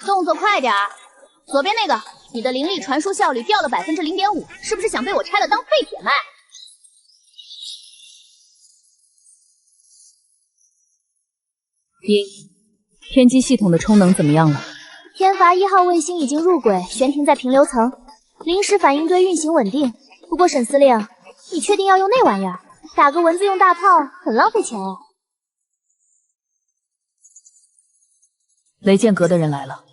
动作快点儿！左边那个，你的灵力传输效率掉了0.5%，是不是想被我拆了当废铁卖？天机系统的充能怎么样了？天罚1号卫星已经入轨，悬停在平流层，临时反应堆运行稳定。不过沈司令，你确定要用那玩意儿？打个蚊子用大炮，很浪费钱哎。雷剑阁的人来了，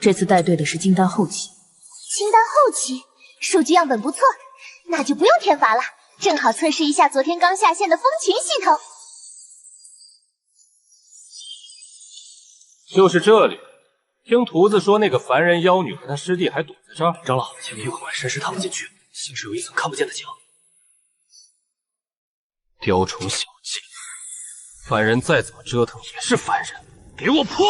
这次带队的是金丹后期。金丹后期，数据样本不错，那就不用天罚了，正好测试一下昨天刚下线的蜂群系统。就是这里。听徒子说，那个凡人妖女和她师弟还躲在这儿。长老，请你用管神识探不进去，像是有一层看不见的墙。雕虫小技，凡人再怎么折腾也是凡人，给我破！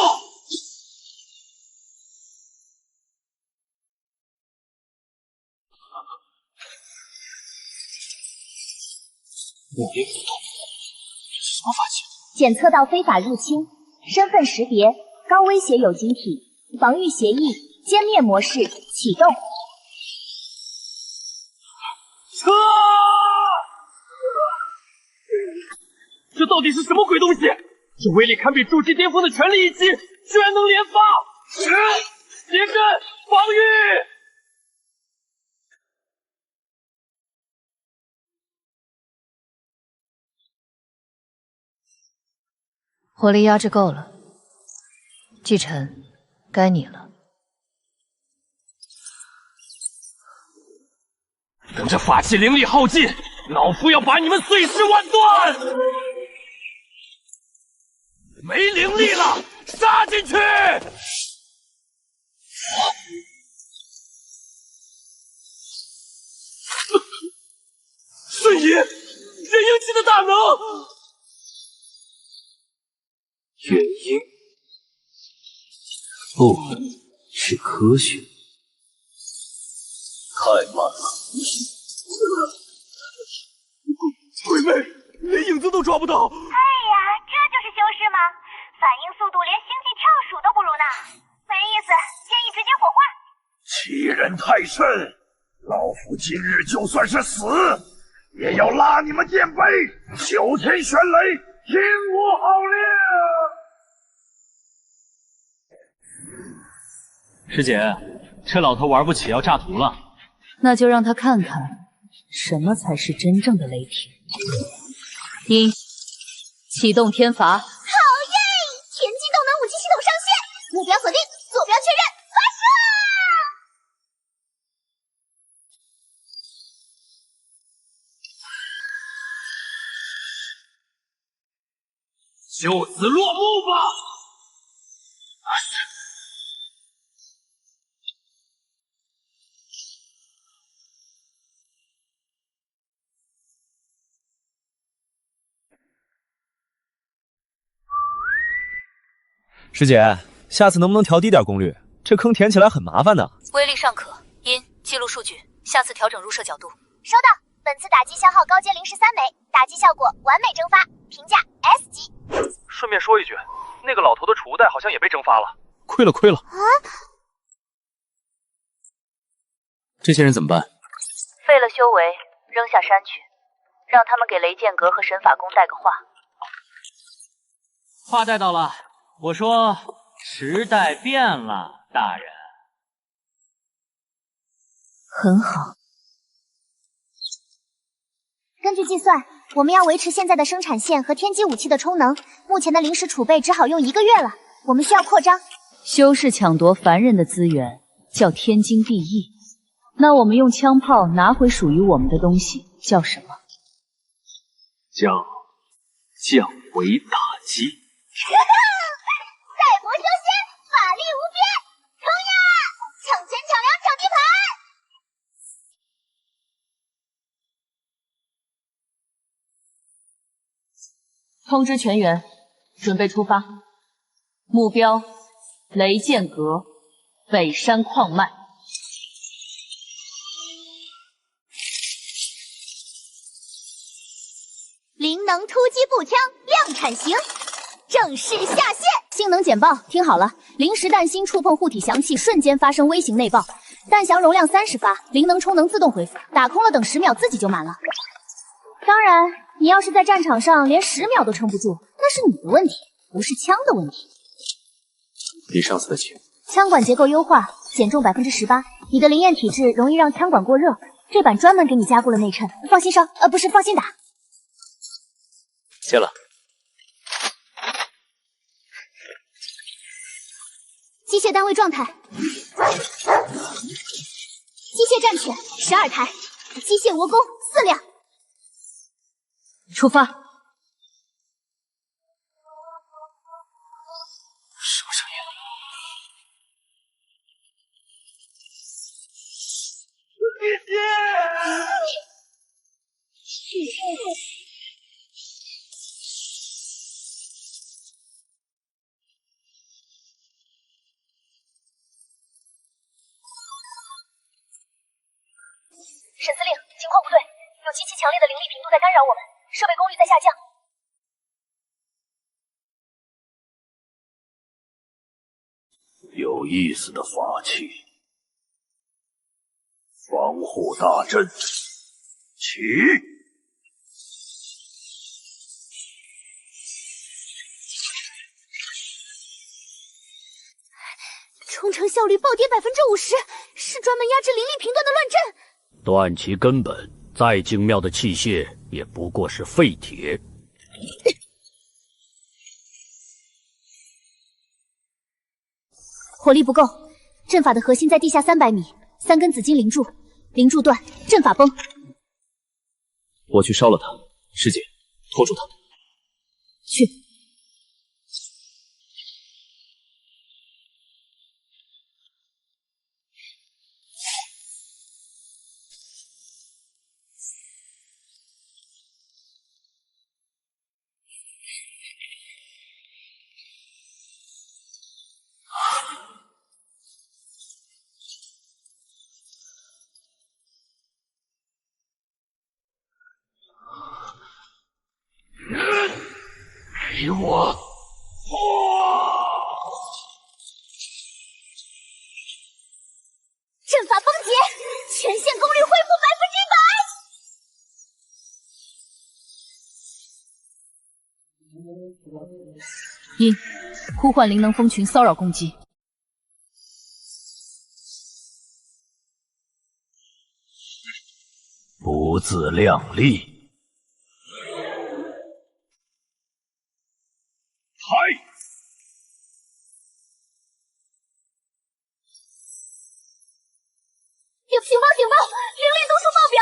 木音不动，这是什么法器？检测到非法入侵，身份识别，高威胁有晶体，防御协议，歼灭模式启动。这到底是什么鬼东西？这威力堪比筑基巅峰的全力一击，居然能连发！结阵防御！火力压制够了，继承，该你了。等这法器灵力耗尽，老夫要把你们碎尸万段！没灵力了，杀进去！瞬移，元婴期的大能！元婴，不，是科学。太慢了。鬼妹，连影子都抓不到。哎呀，这就是修士吗？反应速度连星际跳鼠都不如呢。没意思，建议直接火化。欺人太甚！老夫今日就算是死，也要拉你们垫背！九天玄雷，听我号令！师姐，这老头玩不起，要炸图了。那就让他看看什么才是真正的雷霆。鹰，启动天罚。好耶！田径动能武器系统上线，目标锁定，坐标确认，发射！就此落幕吧！师姐，下次能不能调低点功率？这坑填起来很麻烦的。威力尚可，音记录数据，下次调整入射角度。收到，本次打击消耗高阶灵石3枚，打击效果完美蒸发，评价 S 级。顺便说一句，那个老头的储物袋好像也被蒸发了。亏了亏了！啊！这些人怎么办？废了修为，扔下山去，让他们给雷剑阁和神法宫带个话。话带到了。我说，时代变了，大人。很好。根据计算，我们要维持现在的生产线和天机武器的充能，目前的灵石储备只好用1个月了。我们需要扩张。修士抢夺凡人的资源，叫天经地义。那我们用枪炮拿回属于我们的东西，叫什么？叫降维打击。赛博修仙，法力无边，冲呀！抢钱抢粮抢地盘！通知全员，准备出发。目标：雷剑阁北山矿脉。灵能突击步枪量产型正式下线。性能简报听好了，灵石弹心触碰护体降气，瞬间发生微型内爆，弹匣容量30发，灵能充能自动恢复，打空了等10秒自己就满了。当然，你要是在战场上连10秒都撑不住，那是你的问题，不是枪的问题。比上次的轻。枪管结构优化，减重18%。你的灵焰体质容易让枪管过热，这版专门给你加固了内衬，放心上，不是放心打。谢了。机械单位状态：机械战犬12台，机械倭弓4辆。出发。什么声音？沈司令，情况不对，有极其强烈的灵力频度在干扰我们，设备功率在下降。有意思的法器，防护大阵，起！冲程效率暴跌50%，是专门压制灵力频段的乱阵。断其根本，再精妙的器械也不过是废铁。火力不够，阵法的核心在地下300米，3根紫金灵柱，灵柱断，阵法崩。我去烧了他，师姐，拖住他。去。给我！阵法崩解，全线功率恢复100%。一，呼唤灵能蜂群骚扰攻击。不自量力。开！警报！警报！灵力度数爆表，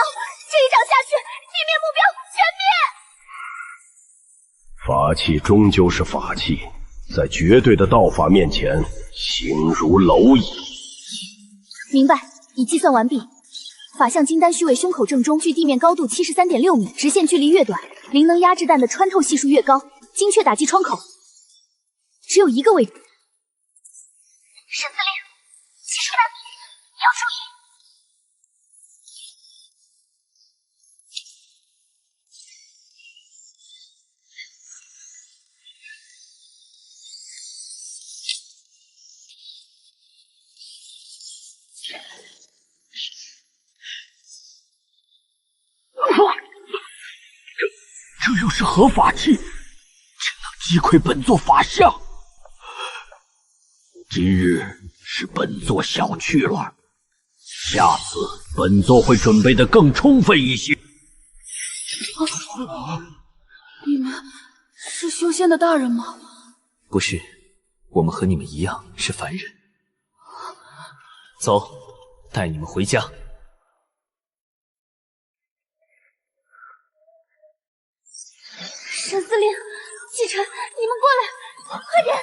这一掌下去，地面目标全灭！法器终究是法器，在绝对的道法面前，形如蝼蚁。明白，已计算完毕。法相金丹虚位胸口正中，距地面高度73.6米，直线距离越短，灵能压制弹的穿透系数越高，精确打击窗口。只有一个位置。沈司令，技术弹笔，要注意。这又是何法器？只能击溃本座法相。今日是本座小觑了，下次本座会准备的更充分一些。你们是修仙的大人吗？不是，我们和你们一样是凡人。走，带你们回家。沈司令，季晨，你们过来，快点！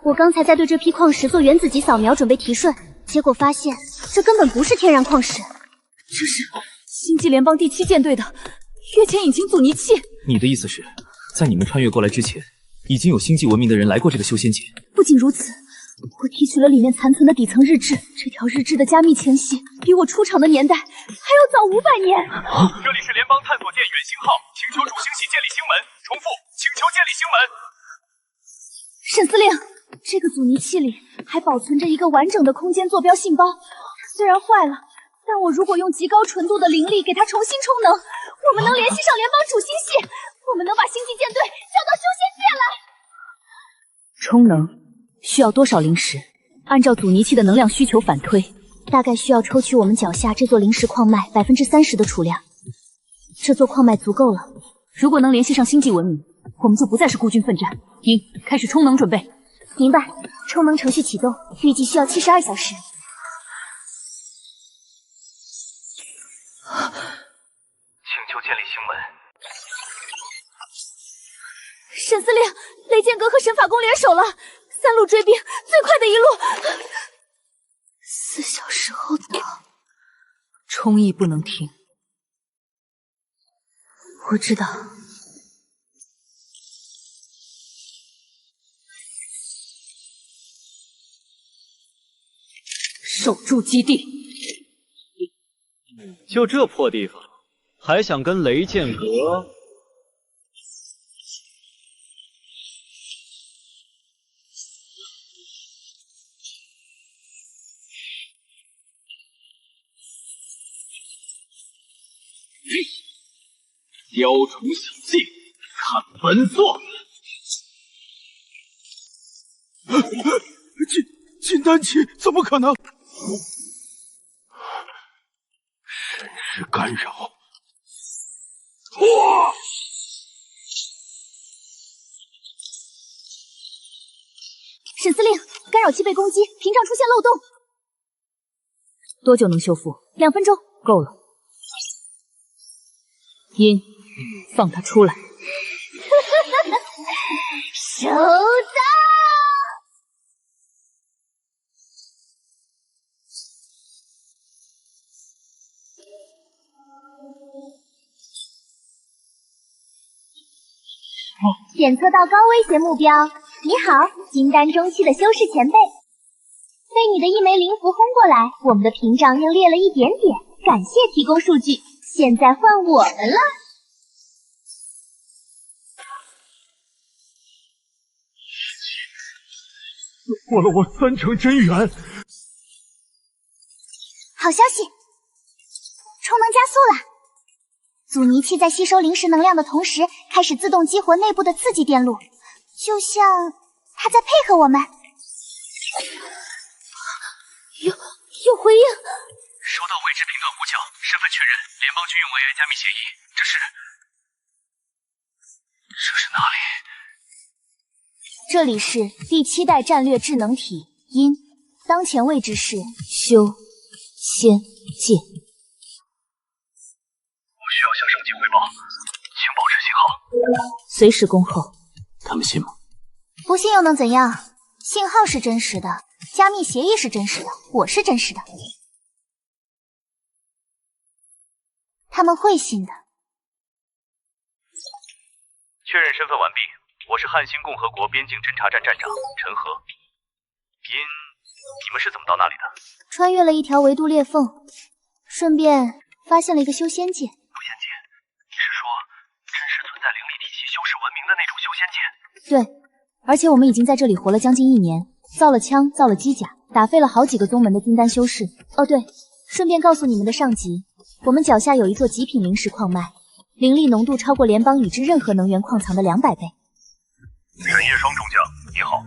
我刚才在对这批矿石做原子级扫描，准备提瞬，结果发现这根本不是天然矿石，这是星际联邦第7舰队的月潜引擎阻尼器。你的意思是，在你们穿越过来之前，已经有星际文明的人来过这个修仙界？不仅如此，我提取了里面残存的底层日志，这条日志的加密前夕比我出场的年代还要早500年。这里是联邦探索舰远星号，请求主星系建立星门。重复，请求建立星门。沈沈司令，这个阻尼器里还保存着一个完整的空间坐标信包，它虽然坏了，但我如果用极高纯度的灵力给它重新充能，我们能联系上联邦主星系，我们能把星际舰队叫到修仙界来。充能需要多少灵石？按照阻尼器的能量需求反推，大概需要抽取我们脚下这座灵石矿脉30%的储量。这座矿脉足够了。如果能联系上星际文明，我们就不再是孤军奋战。鹰，开始充能准备。明白，充能程序启动，预计需要72小时。请求建立星门。沈司令，雷剑阁和神法宫联手了，3路追兵，最快的一路，4小时后到。充役不能停。我知道。守住基地。就这破地方，还想跟雷剑阁？雕虫小技，看本座！金丹期怎么可能？神识干扰！哇！沈司令，干扰器被攻击，屏障出现漏洞。多久能修复？2分钟。够了。鹰，放他出来。收到。检测到高威胁目标。你好，金丹中期的修士前辈。被你的一枚灵符轰过来，我们的屏障又裂了一点点。感谢提供数据，现在换我们了。破了我3成真元。好消息，充能加速了。阻尼器在吸收灵石能量的同时，开始自动激活内部的刺激电路，就像它在配合我们。有回应。收到未知频段呼叫，身份确认，联邦军用 AI 加密协议。这是哪里？这里是第7代战略智能体鹰，当前位置是修仙界。我需要向上级汇报，请保持信号。随时恭候。他们信吗？不信又能怎样？信号是真实的，加密协议是真实的，我是真实的。他们会信的。确认身份完毕，我是汉星共和国边境侦察站站长陈和。你们是怎么到那里的？穿越了一条维度裂缝，顺便发现了一个修仙界。修仙界？你是说真实存在灵力体系修士文明的那种修仙界？对，而且我们已经在这里活了将近1年，造了枪，造了机甲，打废了好几个宗门的金丹修士。哦对，顺便告诉你们的上级，我们脚下有一座极品灵石矿脉，灵力浓度超过联邦已知任何能源矿藏的200倍。陈叶双中将，你好，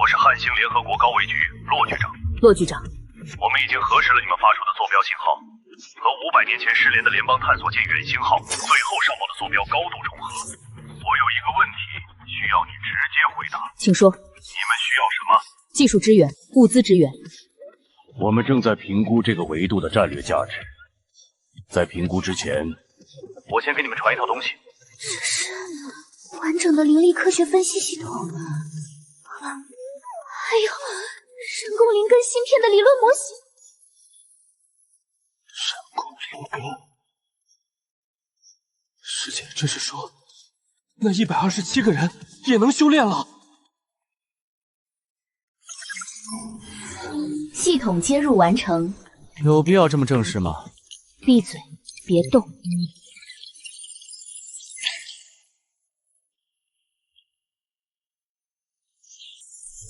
我是汉星联合国高维局骆局长。骆局长，我们已经核实了你们发出的坐标信号，和500年前失联的联邦探索舰远星号最后上报的坐标高度重合。我有一个问题需要你直接回答，请说。你们需要什么？技术支援、物资支援。我们正在评估这个维度的战略价值，在评估之前，我先给你们传一套东西。这是完整的灵力科学分析系统，还有人工灵根芯片的理论模型。人工灵根，师姐，这是说那127个人也能修炼了？系统接入完成。有必要这么正式吗？闭嘴，别动。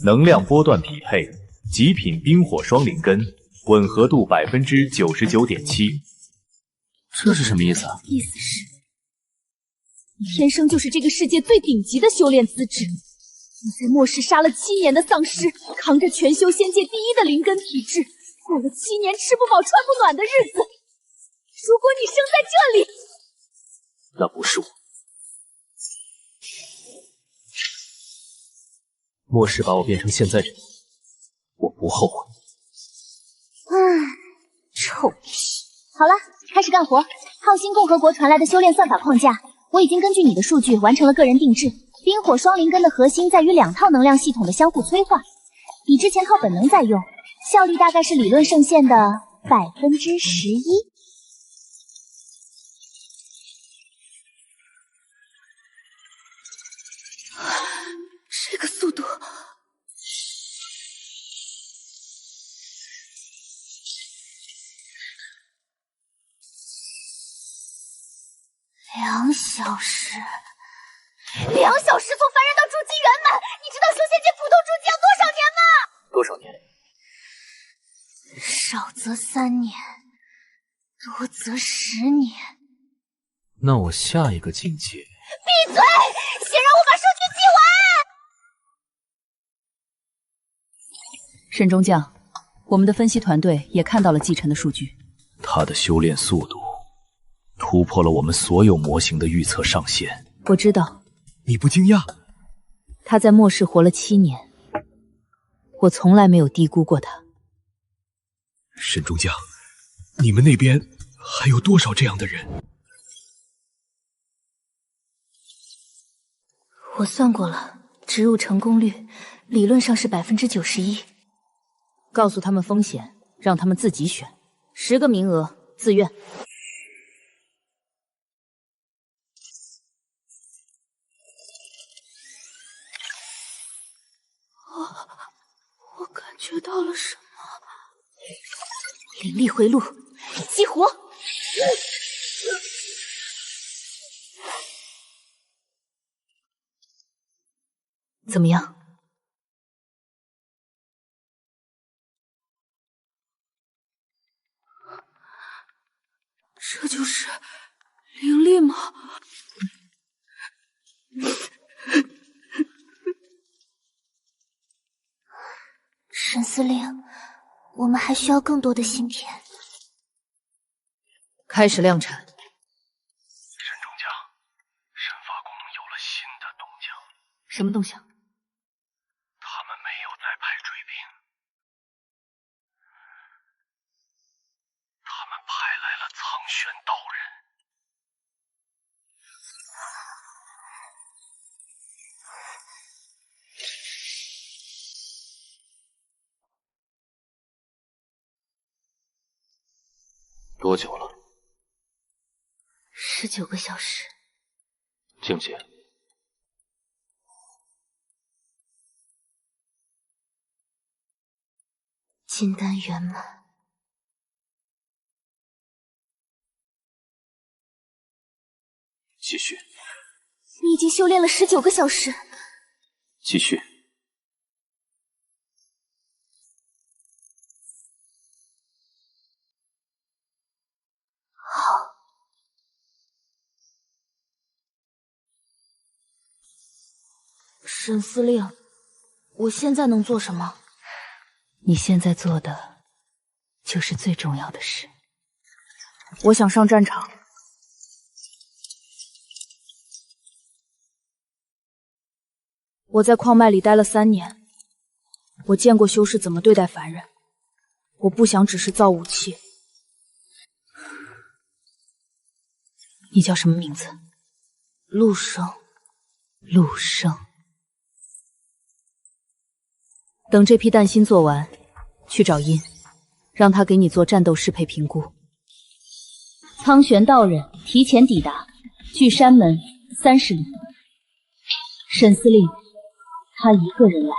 能量波段匹配，极品冰火双灵根，吻合度99.7%。这是什么意思啊？意思是，你天生就是这个世界最顶级的修炼资质。你在末世杀了7年的丧尸，扛着全修仙界第一的灵根体质，过了7年吃不饱穿不暖的日子。如果你生在这里，那不是我。末世把我变成现在这样，我不后悔。臭屁！好了，开始干活。浩星共和国传来的修炼算法框架，我已经根据你的数据完成了个人定制。冰火双灵根的核心在于2套能量系统的相互催化，比之前靠本能在用，效率大概是理论圣线的11%。这个速度，2小时。2小时从凡人到筑基圆满，你知道修仙界普通筑基要多少年吗？多少年？少则3年，多则10年。那我下一个境界……闭嘴！先让我把数据记完。沈中将，我们的分析团队也看到了继承的数据，他的修炼速度突破了我们所有模型的预测上限。我知道。你不惊讶？他在末世活了7年，我从来没有低估过他。沈中将，你们那边还有多少这样的人？我算过了，植入成功率理论上是91%。告诉他们风险，让他们自己选，10个名额，自愿。我感觉到了什么？灵力回路，激活！怎么样？这就是灵力吗？沈司令，我们还需要更多的芯片。开始量产。沈中将，神法宫有了新的动向。什么动向？他们没有再派追兵，他们派来了苍玄道人。多久了？19个小时。境界？金丹圆满。继续。你已经修炼了19个小时。继续。好。沈司令，我现在能做什么？你现在做的就是最重要的事。我想上战场。我在矿脉里待了3年，我见过修士怎么对待凡人。我不想只是造武器。你叫什么名字？陆生。陆生。等这批弹芯做完，去找殷，让他给你做战斗适配评估。苍玄道人提前抵达，距山门30里。沈司令，他一个人来。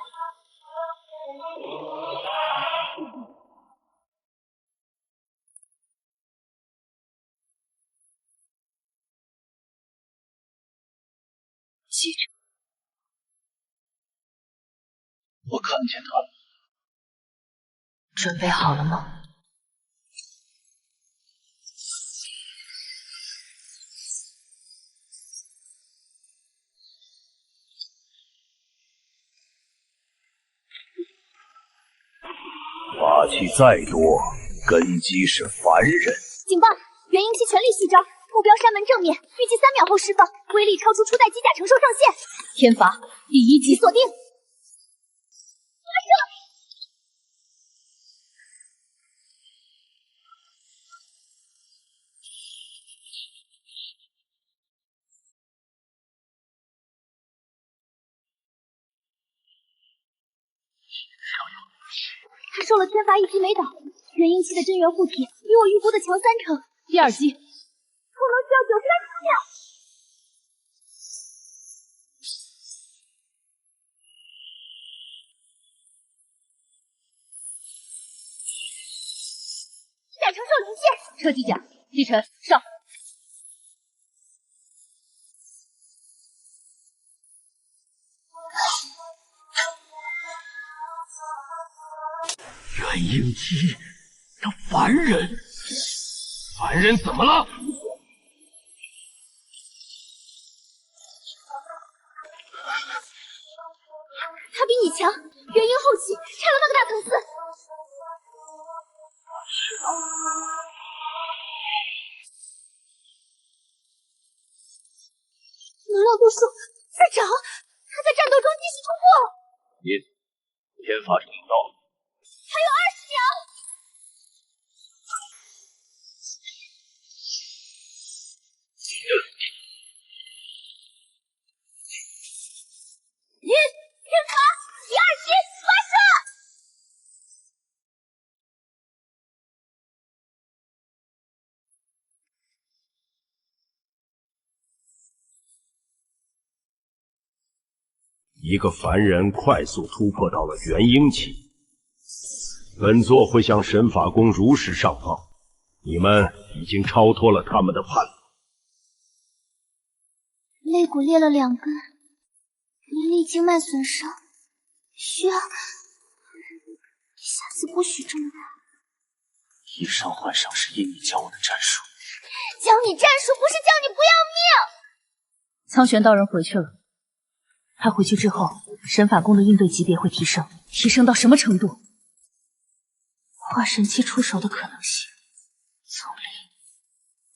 我看见他了。准备好了吗？法器再多，根基是凡人。警报！元婴期全力续招，目标山门正面，预计3秒后释放，威力超出初代机甲承受上限。天罚第1级锁定。发射！他受了天罚1击没倒，元婴期的真元护体比我预估的强30%。第2击，可能需要93秒。机甲承受极限，撤机甲，击沉上。元婴期的凡人，凡人怎么了？他比你强，元婴后期差了那个大层次。是的。能量度数在涨，他在战斗中继续突破。天罚成到了。还有20秒。天罚第2击发射！一个凡人快速突破到了元婴期，本座会向神法宫如实上报，你们已经超脱了他们的判断。肋骨裂了2根，离力经脉损伤，需要下次不许这么大。以上换上是因你教我的战术。教你战术不是叫你不要命。苍玄道人回去了。他回去之后，神法宫的应对级别会提升，提升到什么程度？化神期出手的可能性从零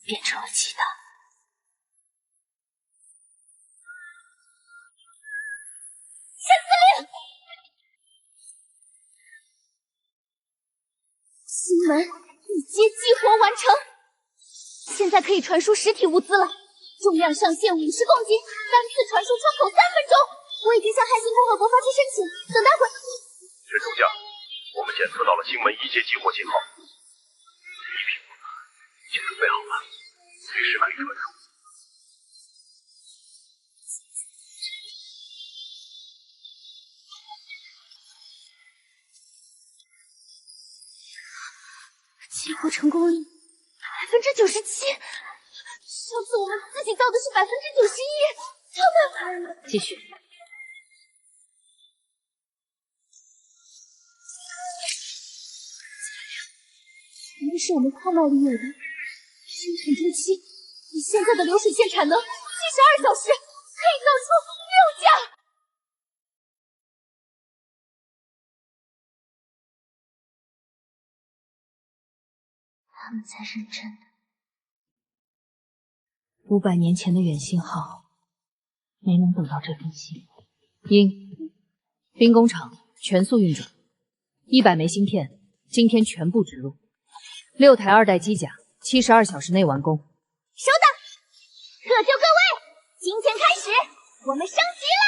变成了极大。陈司令，新门一阶激活完成，现在可以传输实体物资了，重量上限50公斤，单次传输窗口3分钟。我已经向汉星共和国发出申请，等待回。陈主将，我们检测到了星门1阶激活信号，一品物资已经准备好了，随时可以传输。激活成功率97%，上次我们自己造的是91%，超难。继续。全部是我们矿脉里有的，生产周期以现在的流水线产能72小时，可以造出6架。他们才认真的。500年前的远信号没能等到这封信。鹰，兵工厂全速运转，100枚芯片今天全部植入，6台2代机甲，72小时内完工。收到，各就各位，今天开始，我们升级啦！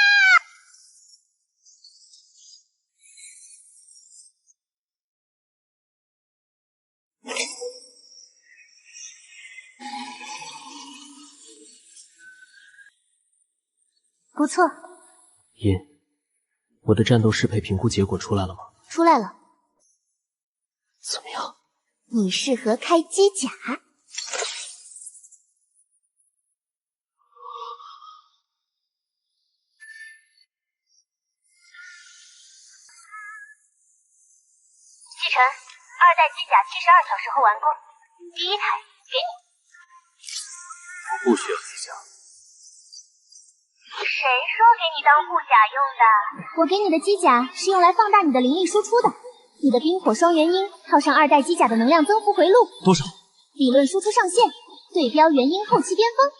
不错，殷，我的战斗适配评估结果出来了吗？出来了。怎么样？你适合开机甲。2代机甲72小时后完工，第1台给你。不需要机甲。谁说给你当护甲用的？我给你的机甲是用来放大你的灵力输出的。你的冰火双元婴套上2代机甲的能量增幅回路多少？理论输出上限，对标元婴后期巅峰。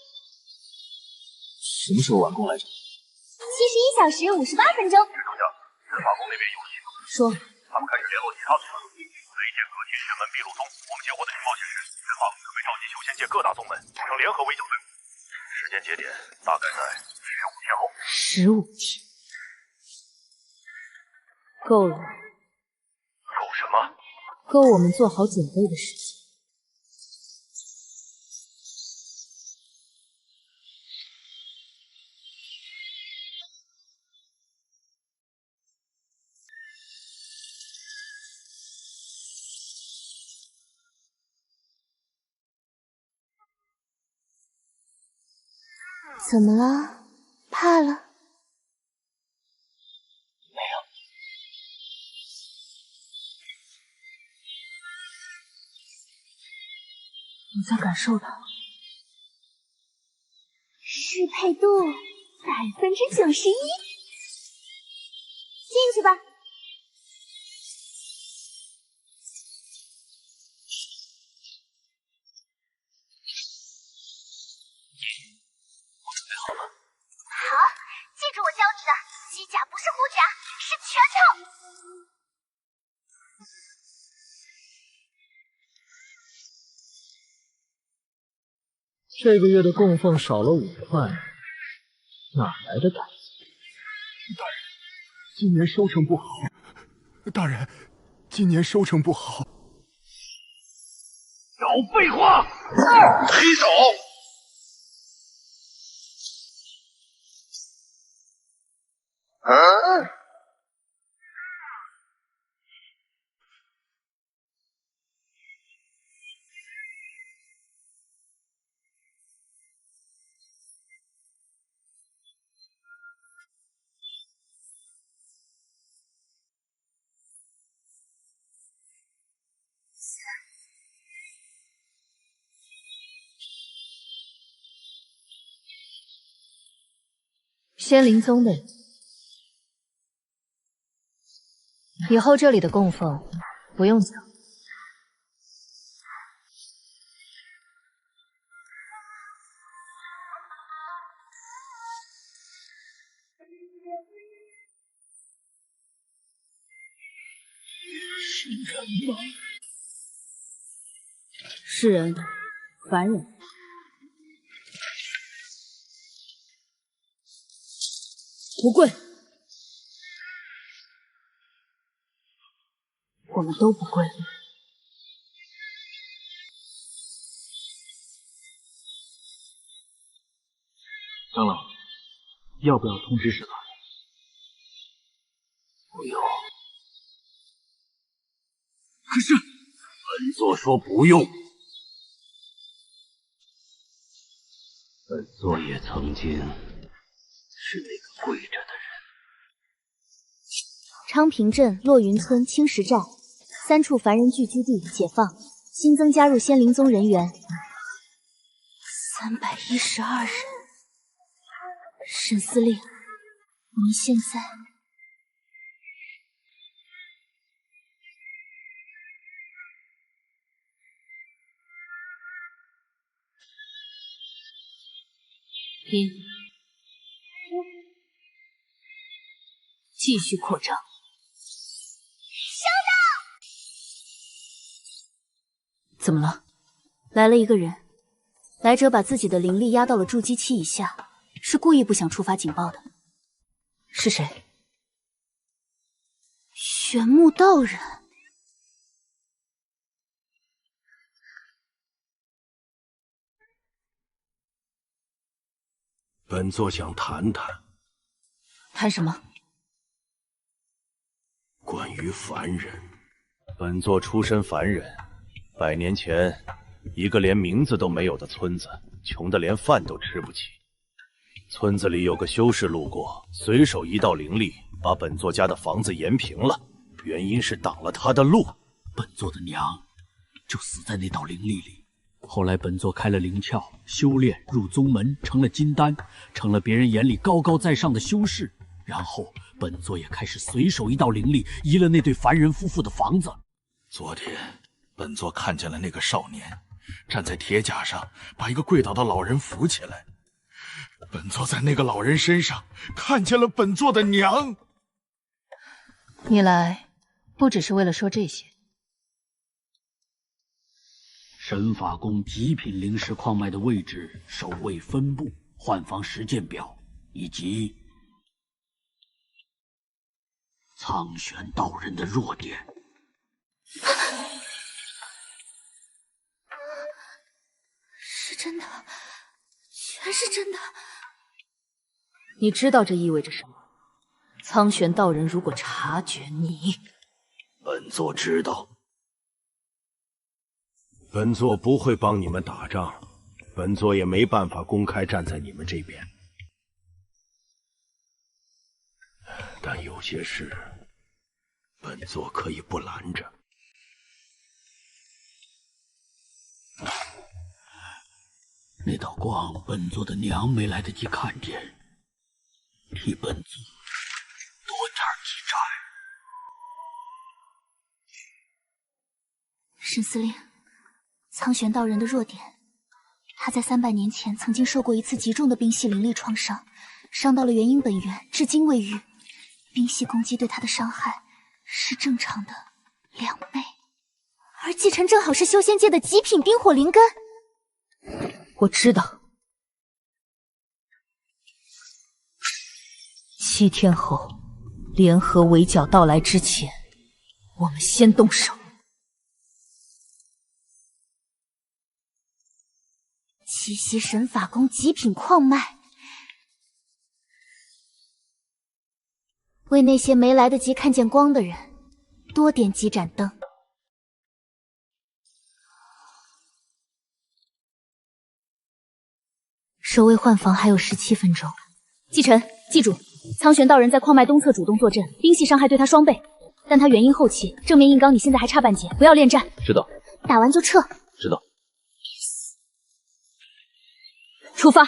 什么时候完工来着？71小时58分钟。指导下，人法宫那边有信号。说，他们开始联络其他宗门。雷剑阁天玄门秘录宗，我们接获的情报显示，人法宫准备召集修仙界各大宗门，组成联合围剿队伍。时间节点大概在15天后。15天，够了。够什么？够我们做好准备的时间。怎么了？怕了？没有。你在感受它。适配度91%，进去吧。好，记住我教你的，机甲不是护甲，是拳头。这个月的供奉少了5块，哪来的胆子？大人，今年收成不好。大人，今年收成不好。少废话！劈手！仙灵宗的人，以后这里的供奉不用抢。是人吗？是人，凡人。不跪，我们都不跪。长老，要不要通知使团？不用。可是，本座说不用。本座也曾经是那个跪着的人。昌平镇、落云村、青石寨3处凡人聚居地解放，新增加入仙灵宗人员312人。沈司令，您现在……拼，继续扩张。收到。怎么了？来了一个人，来者把自己的灵力压到了筑基期以下，是故意不想触发警报的。是谁？玄木道人。本座想谈谈。谈什么？关于凡人。本座出身凡人，100年前，一个连名字都没有的村子，穷得连饭都吃不起。村子里有个修士路过，随手一道灵力，把本座家的房子延平了。原因是挡了他的路。本座的娘就死在那道灵力里。后来本座开了灵窍，修炼入宗门，成了金丹，成了别人眼里高高在上的修士。然后本座也开始随手一道灵力，移了那对凡人夫妇的房子。昨天本座看见了那个少年站在铁甲上，把一个跪倒的老人扶起来。本座在那个老人身上看见了本座的娘。你来不只是为了说这些。神法宫极品灵石矿脉的位置、守卫分布、换房实践表，以及苍玄道人的弱点。是真的，全是真的。你知道这意味着什么？苍玄道人如果察觉你，本座知道。本座不会帮你们打仗，本座也没办法公开站在你们这边。但有些事，本座可以不拦着。那道光，本座的娘没来得及看见，替本座多点几战。沈司令，苍玄道人的弱点，他在300年前曾经受过一次极重的冰系灵力创伤，伤到了元婴本源，至今未愈。冰系攻击对他的伤害是正常的2倍，而继承正好是修仙界的极品冰火灵根。我知道。7天后，联合围剿到来之前，我们先动手。奇袭神法宫极品矿脉，为那些没来得及看见光的人多点几盏灯。守卫换房还有17分钟。继承，记住，苍玄道人在矿脉东侧主动坐镇，冰系伤害对他双倍，但他元婴后期，正面硬刚你现在还差半截，不要恋战。知道。打完就撤。知道。出发！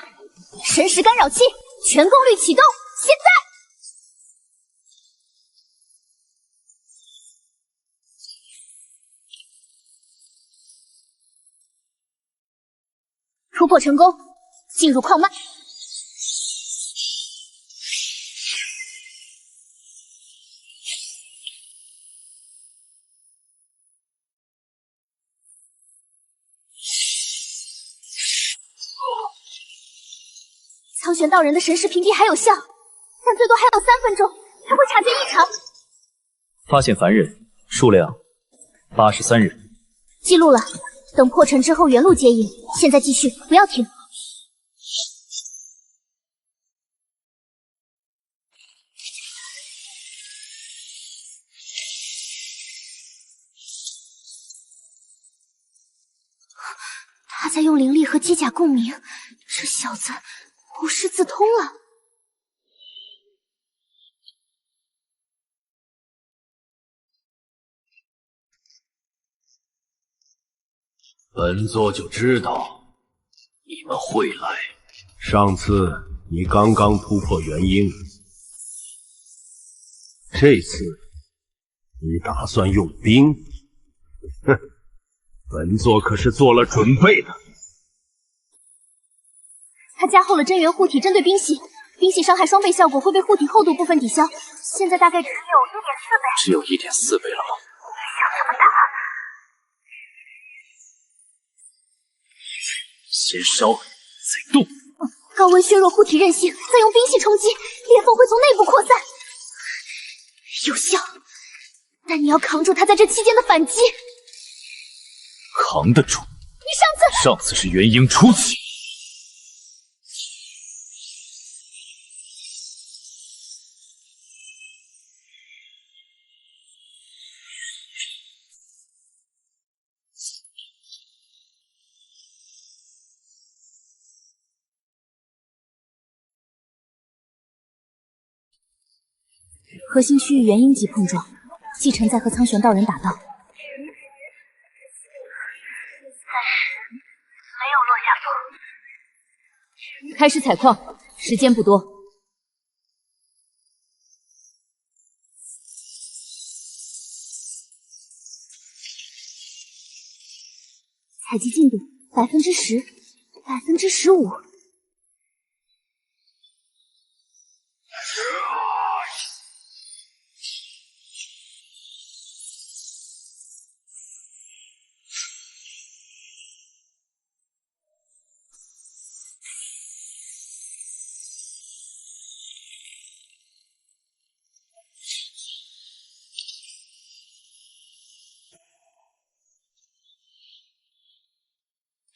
神识干扰器全功率启动，现在！突破成功，进入矿脉。苍玄道人的神识屏蔽还有效，但最多还有3分钟才会察觉异常。发现凡人，数量83人。记录了，等破城之后原路接应。现在继续，不要停。他在用灵力和机甲共鸣，这小子无师自通了。本座就知道你们会来。上次你刚刚突破元婴，这次你打算用冰？哼，本座可是做了准备的。他加厚了真元护体，针对冰系，冰系伤害双倍效果会被护体厚度部分抵消，现在大概只有1.4倍。只有1.4倍了吗？想怎么打？先烧，再动。高温削弱护体韧性，再用冰系冲击，裂缝会从内部扩散，有效。但你要扛住他在这期间的反击。扛得住。你上次是元婴初期。核心区域元婴级碰撞，继承在和苍玄道人打到。开始采矿，时间不多。采集进度10%、15%。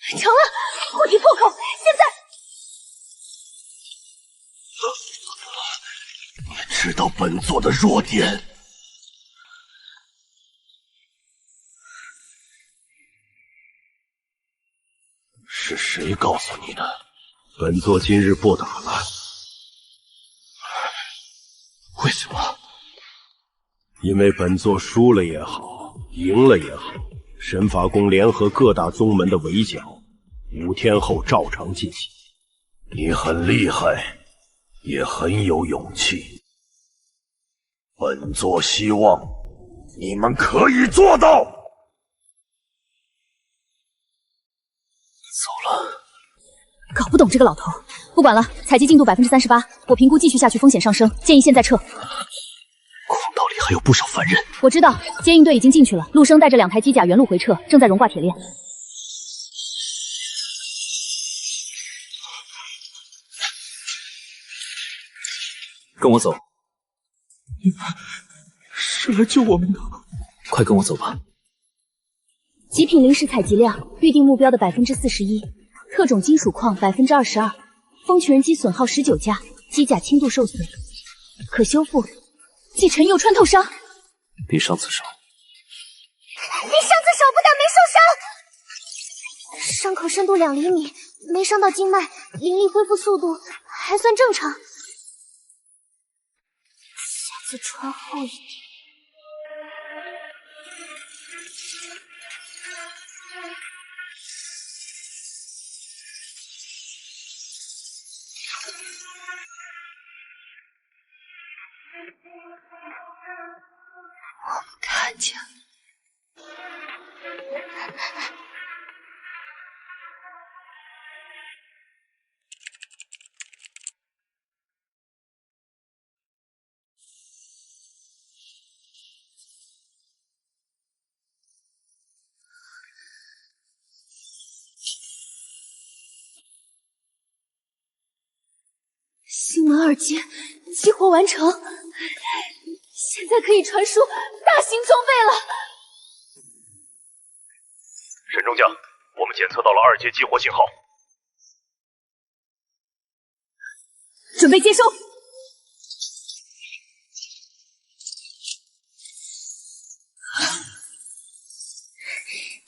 成了，护体破口，现在。你知道本座的弱点？是谁告诉你的？本座今日不打了。为什么？因为本座输了也好，赢了也好，神法宫联合各大宗门的围剿，5天后照常进行。你很厉害，也很有勇气。本座希望你们可以做到。走了。搞不懂这个老头。不管了，采集进度38%，我评估继续下去风险上升，建议现在撤。矿道里还有不少凡人。我知道，接应队已经进去了。陆生带着2台机甲原路回撤，正在熔挂铁链。跟我走。你们是来救我们的？快跟我走吧。极品灵石采集量预定目标的41%，特种金属矿22%，风群人机损耗19架，机甲轻度受损，可修复。继承又穿透伤，比上次少。比上次少不但没受伤，伤口深度2厘米，没伤到经脉，灵力恢复速度还算正常。下次穿厚一点。我不看见了。星门2阶激活完成，现在可以传输大型装备了。沈中将，我们检测到了2阶激活信号，准备接收。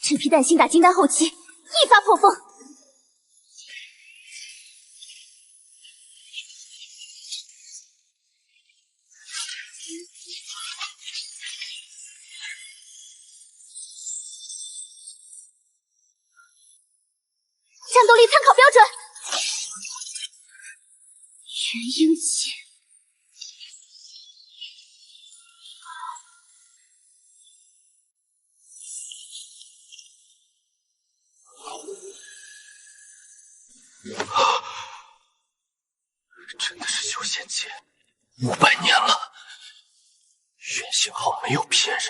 这批弹心打金丹后期，一发破风。战斗力参考标准，元婴剑。真的是修仙界500年了，原型号没有骗人。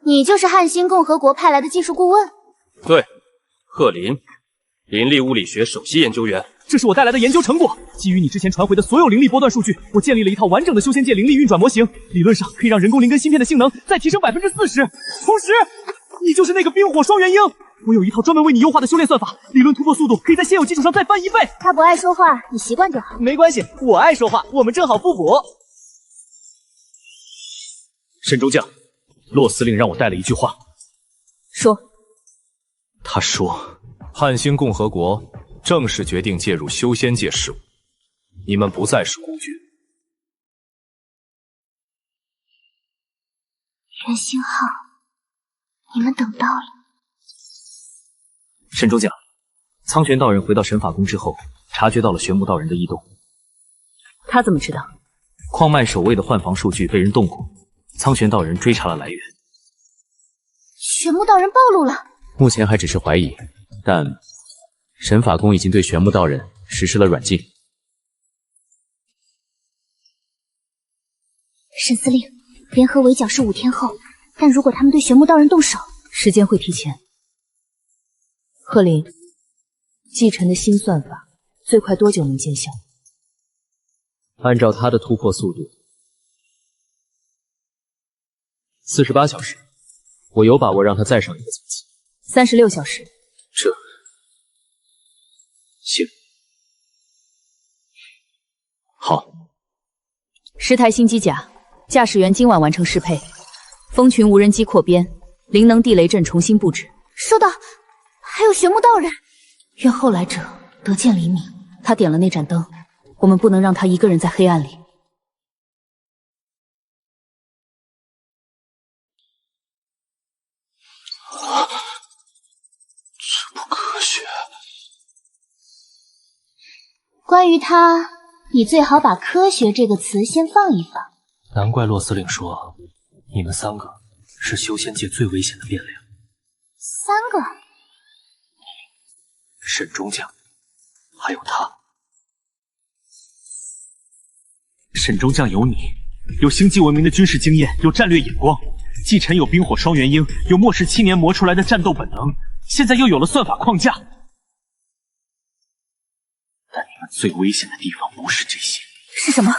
你就是汉兴共和国派来的技术顾问？对，贺林，灵力物理学首席研究员。这是我带来的研究成果，基于你之前传回的所有灵力波段数据，我建立了一套完整的修仙界灵力运转模型，理论上可以让人工灵根芯片的性能再提升40%。同时，你就是那个冰火双元婴。我有一套专门为你优化的修炼算法，理论突破速度可以在现有基础上再翻1倍。他不爱说话，你习惯就好。没关系，我爱说话，我们正好互补。沈中将，洛司令让我带了一句话。说。他说，汉兴共和国正式决定介入修仙界事务，你们不再是孤军。元星号，你们等到了。沈中将，苍玄道人回到神法宫之后，察觉到了玄木道人的异动。他怎么知道？矿脉守卫的换防数据被人动过，苍玄道人追查了来源。玄木道人暴露了。目前还只是怀疑，但神法宫已经对玄木道人实施了软禁。沈司令，联合围剿是5天后，但如果他们对玄木道人动手，时间会提前。贺林，继承的新算法最快多久能见效？按照他的突破速度，48小时，我有把握让他再上一个层次。36小时。这行，好。10台新机甲，驾驶员今晚完成适配。蜂群无人机扩编，灵能地雷阵重新布置。收到。还有玄木道人，愿后来者得见黎明。他点了那盏灯，我们不能让他一个人在黑暗里。这不科学。关于他，你最好把科学这个词先放一放。难怪洛司令说，你们3个是修仙界最危险的变量。3个？沈中将，还有他。沈中将有你，有星际文明的军事经验，有战略眼光；季晨有冰火双元婴，有末世7年磨出来的战斗本能，现在又有了算法框架。但你们最危险的地方不是这些，是什么？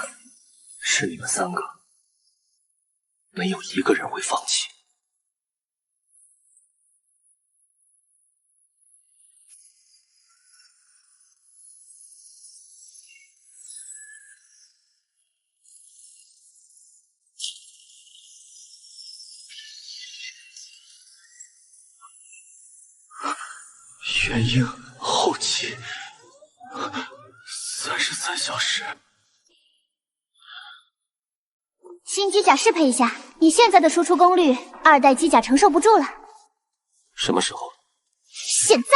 是你们3个，没有一个人会放弃。元婴后期33小时。新机甲适配一下，以现在的输出功率，2代机甲承受不住了。什么时候？现在。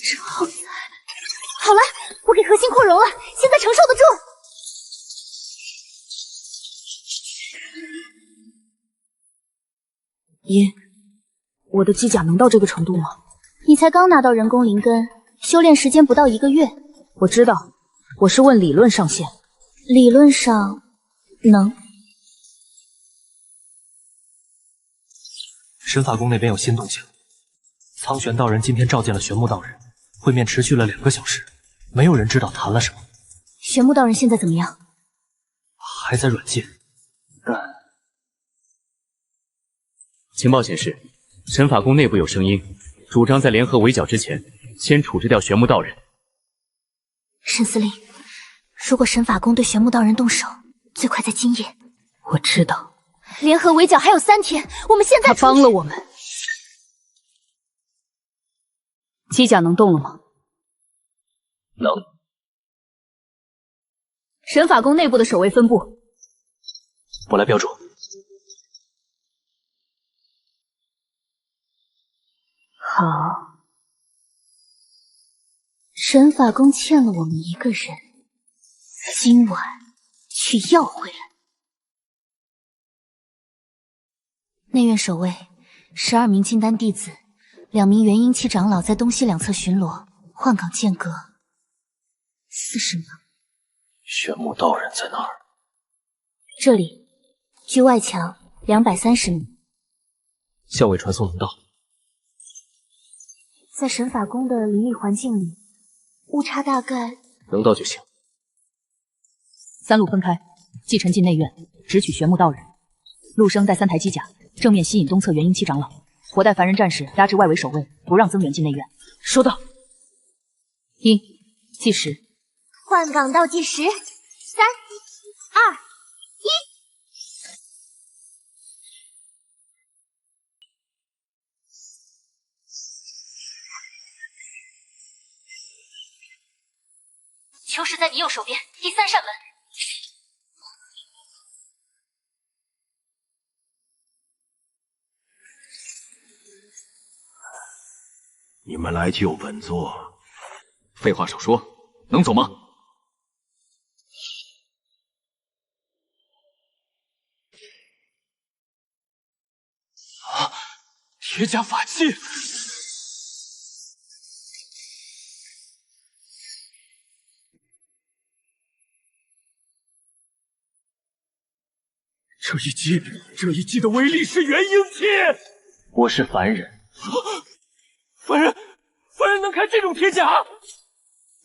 真好彩！好了，我给核心扩容了，现在承受得住。爷，我的机甲能到这个程度吗？你才刚拿到人工灵根，修炼时间不到1个月。我知道，我是问理论上限。理论上能。神法宫那边有新动静，苍玄道人今天召见了玄木道人，会面持续了2个小时，没有人知道谈了什么。玄木道人现在怎么样？还在软禁，但情报显示，神法宫内部有声音，主张在联合围剿之前，先处置掉玄木道人。沈司令，如果神法宫对玄木道人动手，最快在今夜。我知道。联合围剿还有3天，我们现在他帮了我们。机甲能动了吗？能。神法宫内部的守卫分布，我来标注。好，神法宫欠了我们1个人，今晚去要回来。内院守卫12名金丹弟子，2名元婴期长老在东西两侧巡逻，换岗间隔40秒。玄木道人在哪儿？这里，距外墙230米。校尉传送能到。在神法宫的灵力环境里，误差大概能到就行。3路分开，继承进内院，直取玄木道人。陆生带3台机甲，正面吸引东侧元婴期长老。我带凡人战士压制外围守卫，不让增援进内院。收到。1计时。换岗倒计时，3、2、1。秋氏在你右手边，第3扇门。你们来救本座？废话少说，能走吗？啊！铁甲法器！这一击的威力是元婴期！我是凡人。凡人能开这种铁甲？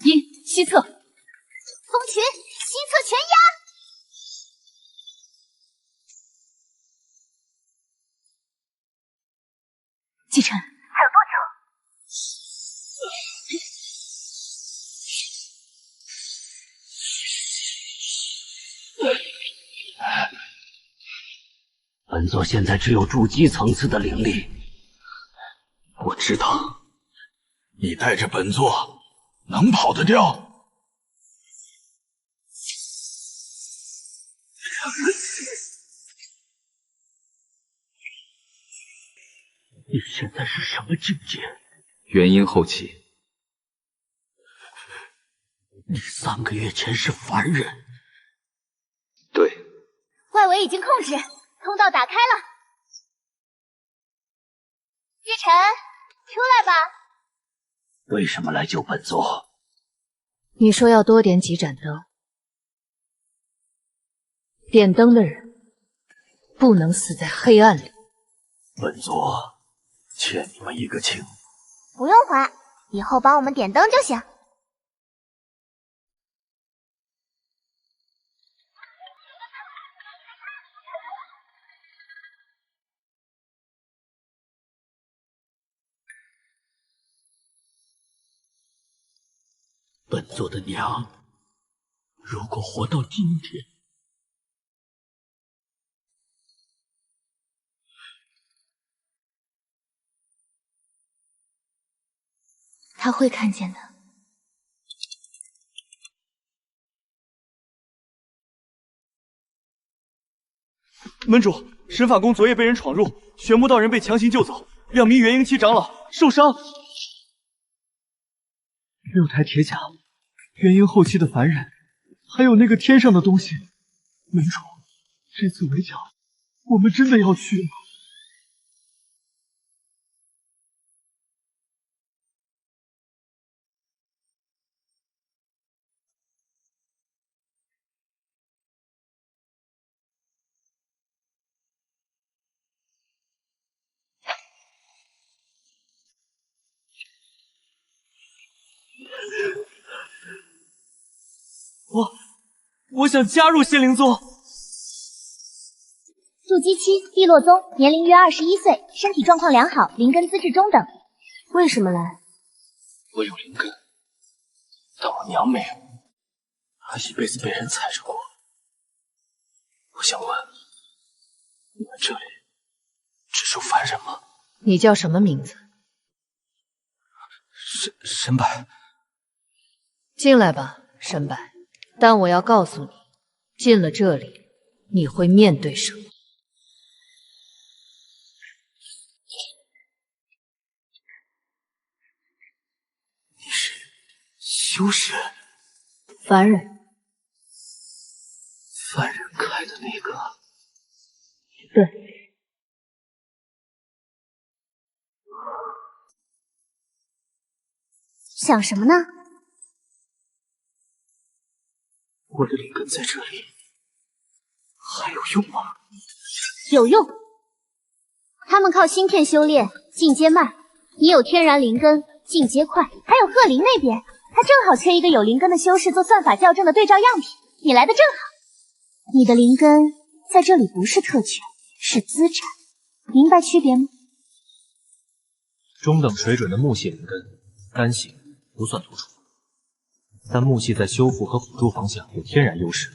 阴西侧，风群西侧全压！继承还有多久？本座现在只有筑基层次的灵力，我知道你带着本座能跑得掉。你现在是什么境界？元婴后期。你3个月前是凡人。对。外围已经控制，通道打开了。日晨，出来吧。为什么来救本座？你说要多点几盏灯，点灯的人不能死在黑暗里。本座欠你们一个情。不用还，以后帮我们点灯就行。本座的娘，如果活到今天，他会看见的。门主，神法宫昨夜被人闯入，玄木道人被强行救走，2名元婴期长老受伤。6台铁甲，元婴后期的凡人，还有那个天上的东西。门主，这次围剿，我们真的要去吗？我想加入仙灵宗。筑基期，碧落宗，年龄约21岁，身体状况良好，灵根资质中等。为什么来？我有灵根，但我娘没有，还一辈子被人踩着过。我想问，你们这里只收凡人吗？你叫什么名字？沈柏。进来吧，沈柏。但我要告诉你，进了这里，你会面对什么？你是修士？凡人。凡人开的那个？对。想什么呢？我的灵根在这里，还有用吗？有用。他们靠芯片修炼，进阶慢；你有天然灵根，进阶快。还有鹤林那边，他正好缺一个有灵根的修士做算法校正的对照样品，你来的正好。你的灵根在这里不是特权，是资产，明白区别吗？中等水准的木系灵根，干性不算突出。但木系在修复和辅助方向有天然优势，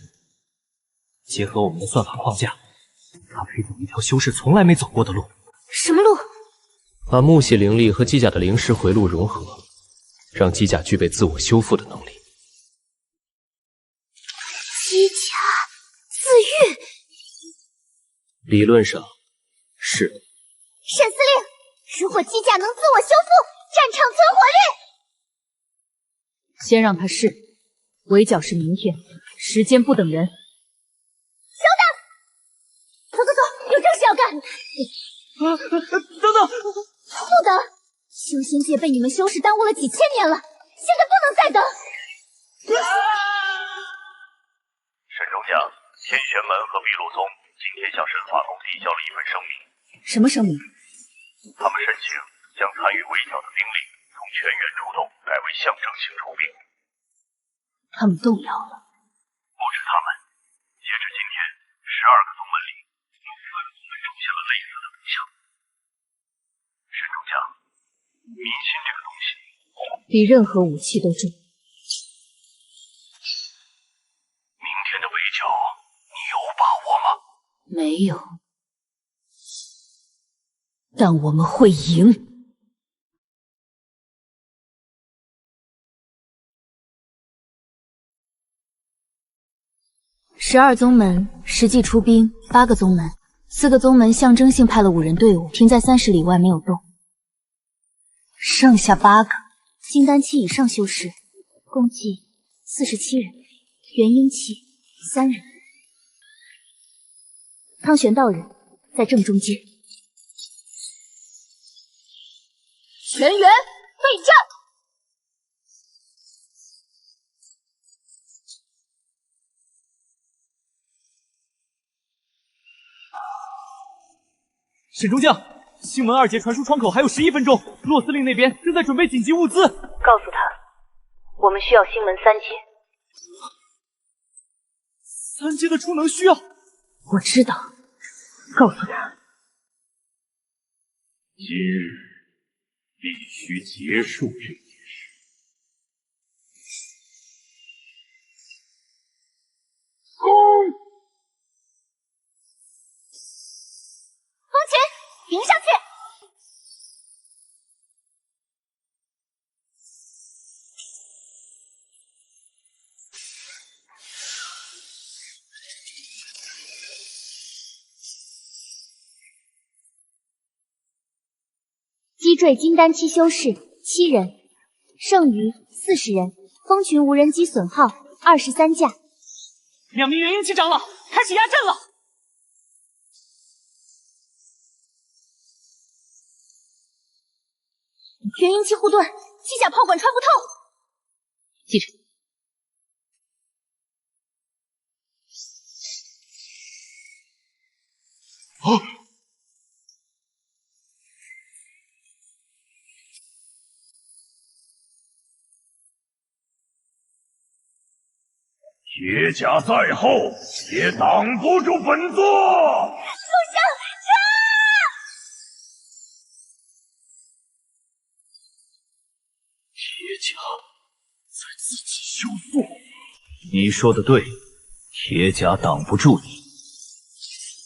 结合我们的算法框架，它可以走一条修士从来没走过的路。什么路？把木系灵力和机甲的灵石回路融合，让机甲具备自我修复的能力。理论上是。沈司令，如果机甲能自我修复，战场存活率……先让他试，围剿是明天，时间不等人。稍等，走走走，有正事要干。等等，不等，修仙界被你们修士耽误了几千年了，现在不能再等。沈中将，天玄门和碧露宗今天向神法宫递交了一份声明。什么声明？他们申请将参与围剿的兵力从全员出动改为象征性出兵。他们动摇了。不止他们，截至今天，12个宗门里有5个宗门出现了类似的动向。沈中将，民心这个东西，比任何武器都重。明天的围剿，你有把握吗？没有。但我们会赢。12宗门实际出兵8个宗门，4个宗门象征性派了5人队伍停在30里外没有动，剩下8个金丹期以上修士，共计47人，元婴期3人。汤玄道人在正中间。全员备战！沈中将，星门2节传输窗口还有11分钟，洛司令那边正在准备紧急物资。告诉他，我们需要星门3节。3阶的储能需要。我知道，告诉他。今日必须结束这件事。攻！风群，迎上去！击坠金丹期修士7人，剩余40人。蜂群无人机损耗23架。2名元婴期长老开始压阵了。元婴期护盾，机甲炮管穿不透。继承。铁甲在后，也挡不住本座。陆生，铁甲在自己修复。你说的对，铁甲挡不住你，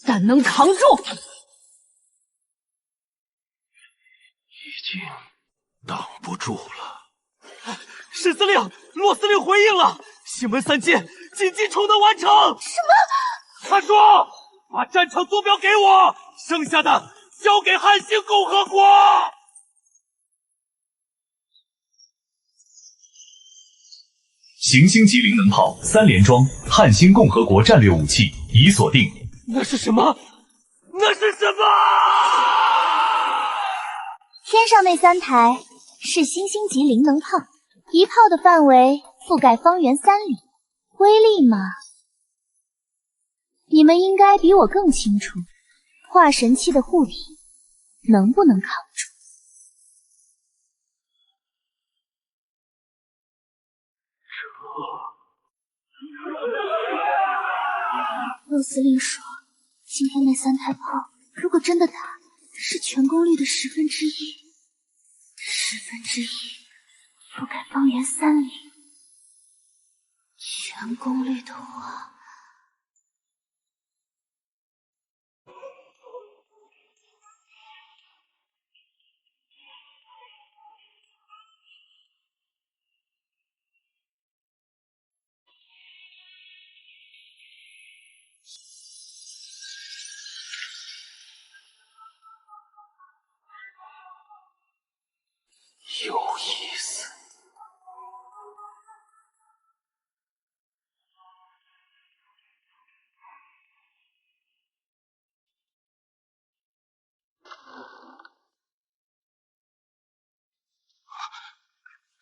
但能扛住。已经挡不住了。沈司令，洛司令回应了。星门3阶紧急充能完成。什么？他说把战场坐标给我，剩下的交给汉星共和国。行星级灵能炮3连装，汉星共和国战略武器已锁定。那是什么？那是什么？天上那3台是星星级灵能炮，一炮的范围覆盖方圆3里，威力嘛，你们应该比我更清楚。化神期的护体能不能扛住？陆司令说，今天那3台炮，如果真的打，是全功率的1/10，1/10覆盖方圆3里。全功率的我，有意思。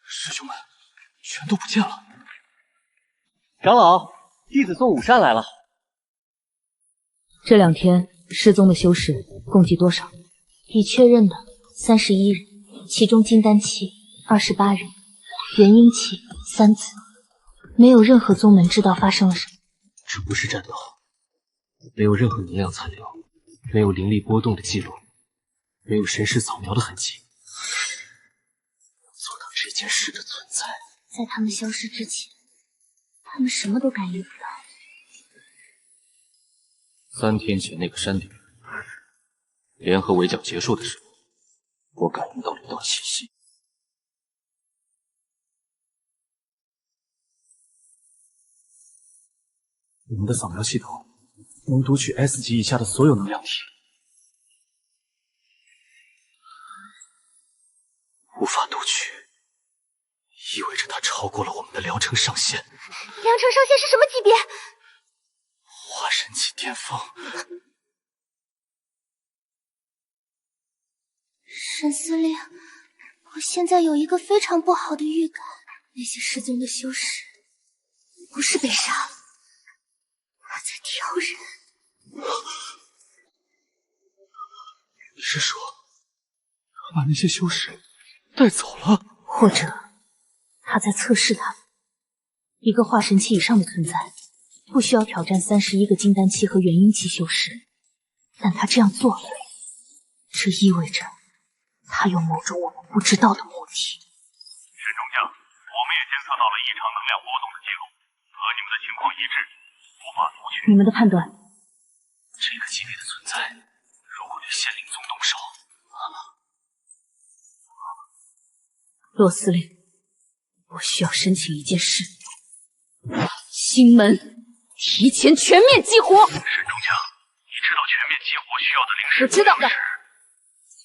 师兄们全都不见了。长老，弟子送午膳来了。这2天失踪的修士共计多少？已确认的31人，其中金丹期28人，元婴期3子，没有任何宗门知道发生了什么。这不是战斗，没有任何能量残留，没有灵力波动的记录，没有神识扫描的痕迹。做到这件事的存在，在他们消失之前，他们什么都感应不到。3天前那个山顶，联合围剿结束的时候，我感应到了一道信息。我们的扫描系统能读取 S 级以下的所有能量体，无法读取，意味着它超过了我们的疗程上限。疗程上限是什么级别？化神期巅峰。沈司令，我现在有一个非常不好的预感，那些失踪的修士不是被杀了，他在挑人。你是说，他把那些修士带走了？或者他在测试他们？一个化神期以上的存在，不需要挑战31个金丹期和元婴期修士，但他这样做了，这意味着他有某种我们不知道的目的。沈中将，我们也监测到了异常能量波动的记录，和你们的情况一致，无法读取。你们的判断？这个级别的存在，如果对仙灵宗动手，洛司令，我需要申请一件事：星门提前全面激活。沈中将，你知道全面激活需要的灵石？我知道的。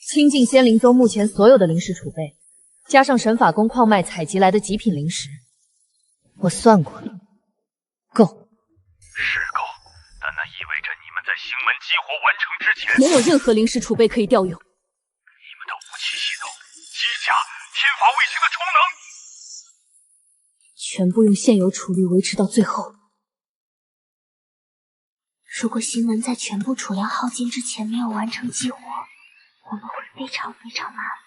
清净仙灵宗目前所有的灵石储备，加上神法宫矿脉采集来的极品灵石，我算过了，够。是够，但那意味着你们在星门激活完成之前，没有任何灵石储备可以调用。你们的武器系统、机甲、天罚卫星的充能，全部用现有储力维持到最后。如果星门在全部储量耗尽之前没有完成激活，我们会非常非常麻烦。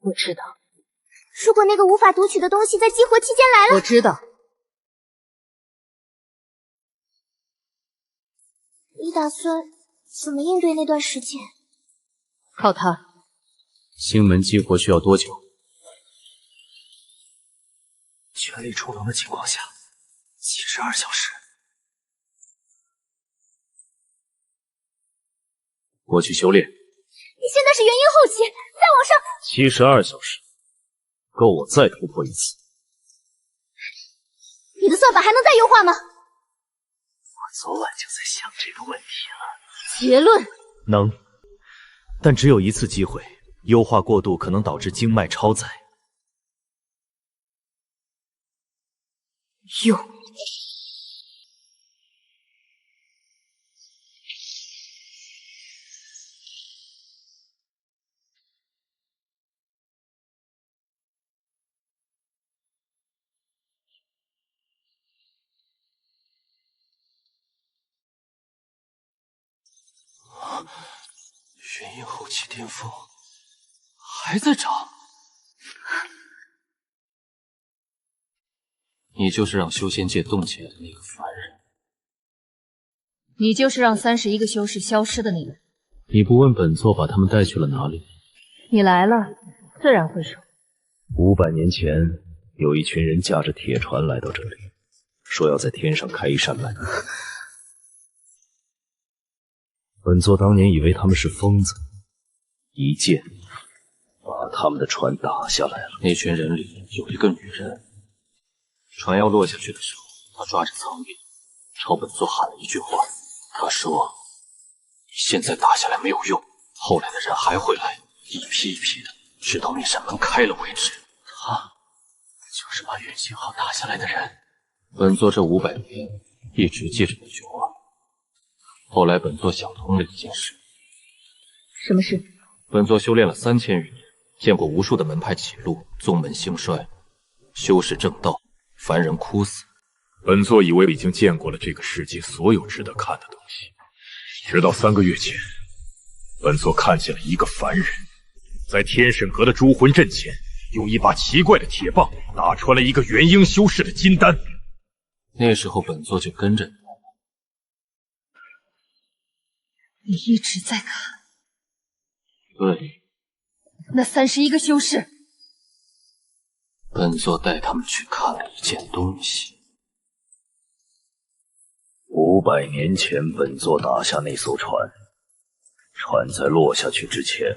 我知道。如果那个无法读取的东西在激活期间来了，我知道。你打算怎么应对那段时间？靠它。星门激活需要多久？全力充能的情况下，72小时。我去修炼。你现在是元婴后期，再往上。72小时，够我再突破一次。你的算法还能再优化吗？我昨晚就在想这个问题了。结论：能，但只有一次机会，优化过度可能导致经脉超载。用。元婴后期巅峰还在涨。你就是让修仙界动起来的那个凡人。你就是让31个修士消失的那个人。你不问本座把他们带去了哪里？你来了，自然会说。500年前，有一群人驾着铁船来到这里，说要在天上开一扇门。本座当年以为他们是疯子，一剑把他们的船打下来了。那群人里有一个女人，船要落下去的时候，她抓着苍云，朝本座喊了一句话。她说：“你现在打下来没有用，后来的人还会来，一批一批的，直到灭闪门开了为止。他就是把远星号打下来的人。本座这500年一直记着你句话。后来本座想通了一件事。什么事？本座修炼了3000余年，见过无数的门派起路，宗门兴衰，修士正道，凡人枯死。本座以为已经见过了这个世界所有值得看的东西，直到3个月前，本座看见了一个凡人，在天审阁的诸魂阵前，用一把奇怪的铁棒打穿了一个元婴修士的金丹。那时候本座就跟着你。你一直在看对，那31个修士。本座带他们去看了一件东西。500年前，本座打下那艘船，船在落下去之前，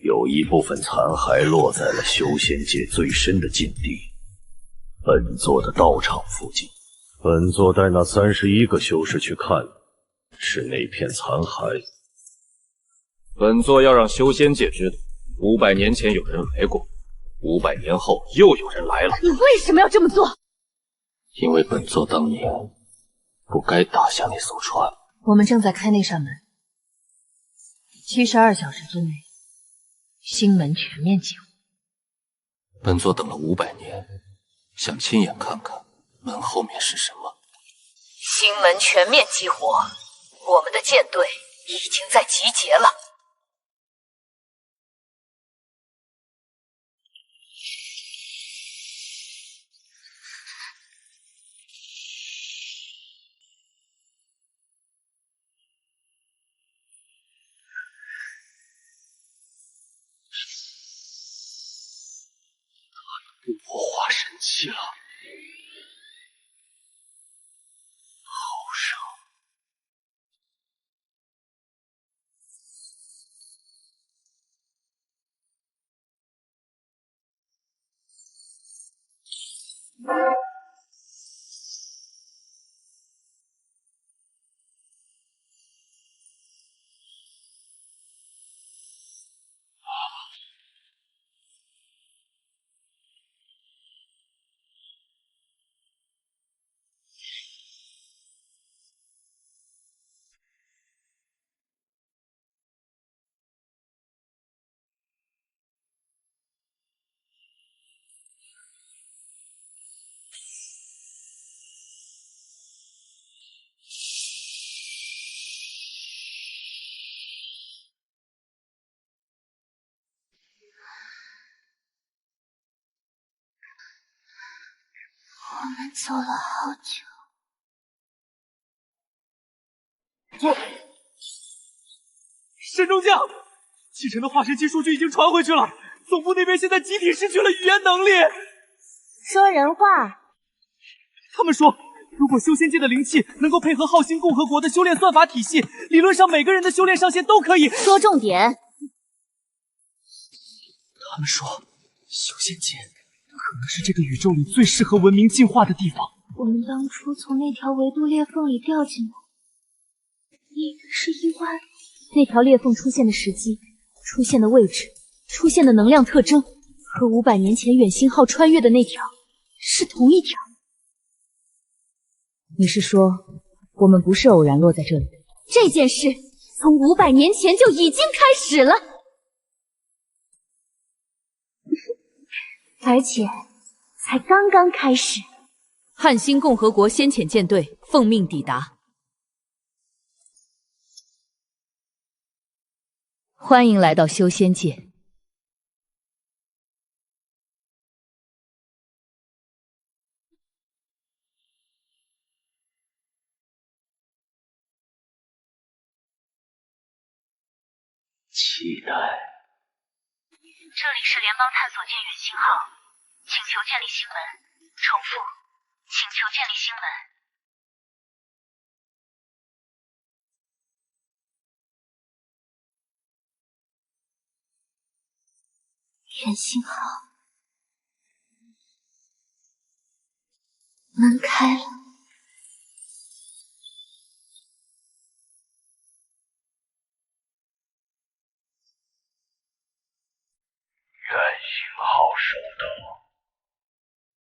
有一部分残骸落在了修仙界最深的禁地，本座的道场附近。本座带那31个修士去看，是那片残骸。本座要让修仙界知道，500年前有人来过，500年后又有人来了。你为什么要这么做？因为本座当年不该打下那艘船。我们正在开那扇门，72小时之内，星门全面激活。本座等了500年，想亲眼看看门后面是什么。星门全面激活，我们的舰队已经在集结了。我化神器了，好伤。我们走了好久。神中将，启辰的化神器数据已经传回去了，总部那边现在集体失去了语言能力。说人话。他们说，如果修仙界的灵气能够配合浩星共和国的修炼算法体系，理论上每个人的修炼上限都可以。说重点。他们说，修仙界可能是这个宇宙里最适合文明进化的地方。我们当初从那条维度裂缝里掉进来，应该是意外。那条裂缝出现的时机、出现的位置、出现的能量特征，和500年前远星号穿越的那条是同一条。你是说，我们不是偶然落在这里？这件事从500年前就已经开始了，而且才刚刚开始。汉星共和国先遣舰队奉命抵达，欢迎来到修仙界。期待。这里是联邦探索舰远星号，请求建立新门。重复，请求建立新门。远星号，门开了。收到。